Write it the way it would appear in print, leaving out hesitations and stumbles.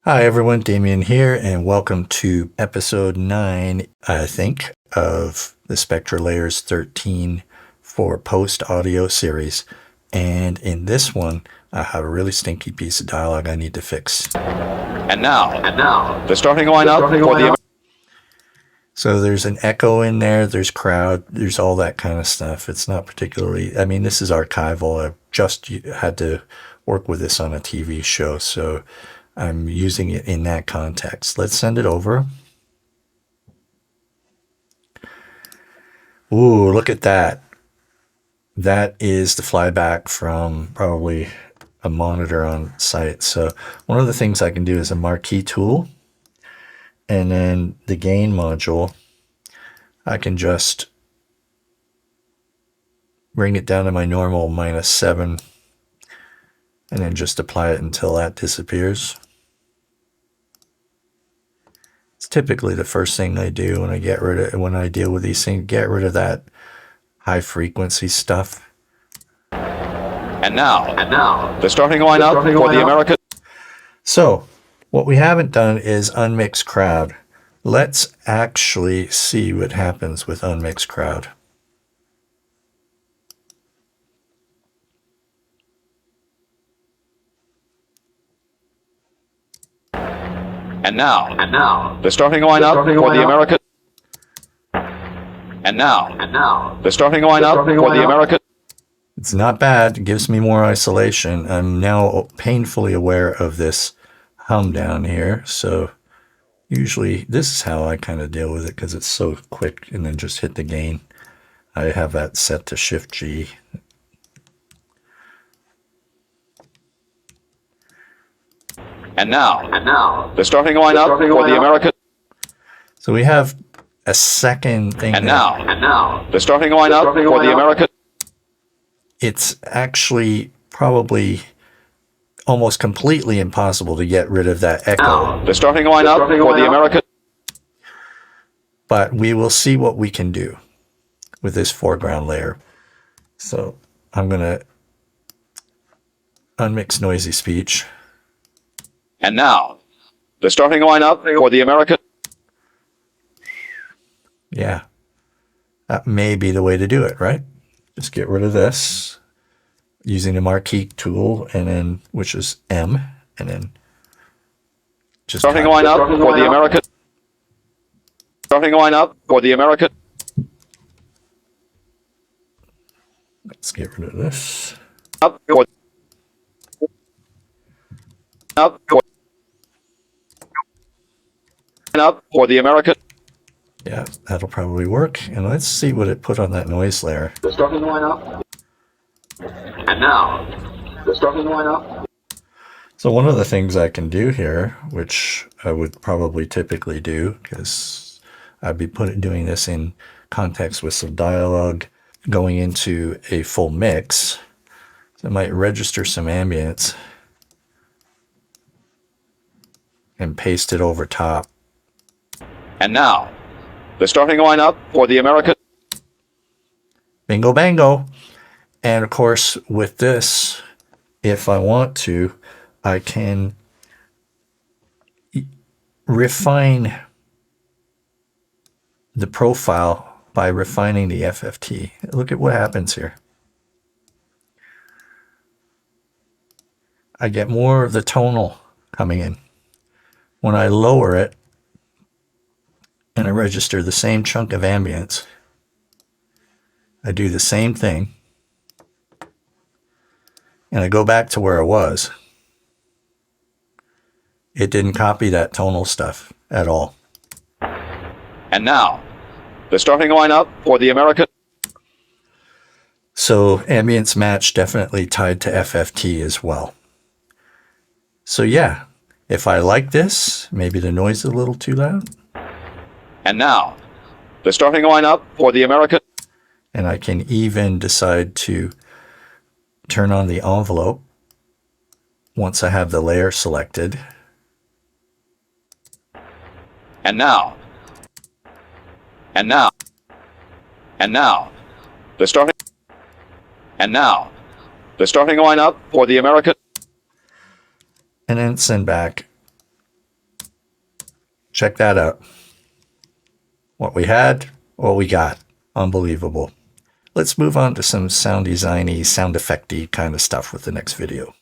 Hi everyone, Damien here, and welcome to episode 9, I think, of the SpectraLayers 13 for post audio series. And in this one, I have a really stinky piece of dialogue I need to fix. And now, the starting lineup for the... So there's an echo in there, there's crowd, there's all that kind of stuff. It's not particularly, I mean, this is archival. I've just had to work with this on a TV show, so I'm using it in that context. Let's send it over. Ooh, look at that. That is the flyback from probably a monitor on site. So one of the things I can do is a marquee tool, and then the gain module, I can just bring it down to my normal -7 and then just apply it until that disappears. It's typically the first thing I do when I deal with these things, get rid of that high frequency stuff. And now, the starting lineup for the American... So what we haven't done is unmixed crowd. Let's actually see what happens with unmixed crowd. And now, the starting lineup for the American... And now, the starting lineup for the American... It's not bad. It gives me more isolation. I'm now painfully aware of this hum down here. So usually this is how I kind of deal with it because it's so quick, and then just hit the gain. I have that set to Shift G. And now, the starting lineup for the American... So we have a second thing. And now, the starting lineup for the American... It's actually probably almost completely impossible to get rid of that echo. The starting lineup for the American... But we will see what we can do with this foreground layer. So I'm going to unmix noisy speech. And now, the starting lineup for the American... Yeah, that may be the way to do it, right? Just get rid of this using the marquee tool, and then, which is M, and then just starting lineup for the American... Starting lineup for the American... Let's get rid of this. Up for the American... Yeah, that'll probably work. And let's see what it put on that noise layer. The starting lineup. And now, the starting lineup. So one of the things I can do here, which I would probably typically do, because I'd be doing this in context with some dialogue going into a full mix. So I might register some ambience and paste it over top. And now, the starting lineup for the American... Bingo bango. And of course, with this, if I want to, I can refine the profile by refining the FFT. Look at what happens here. I get more of the tonal coming in. When I lower it and I register the same chunk of ambience, I do the same thing, and I go back to where I was. It didn't copy that tonal stuff at all. And now, the starting lineup for the American... So ambience match definitely tied to FFT as well. So yeah, if I like this, maybe the noise is a little too loud. And now, the starting lineup for the American... And I can even decide to turn on the envelope once I have the layer selected. And now, the starting... And now, the starting lineup for the American... And then send back check that out. What we had, what we got. Unbelievable. Let's move on to some sound designy, sound effecty kind of stuff with the next video.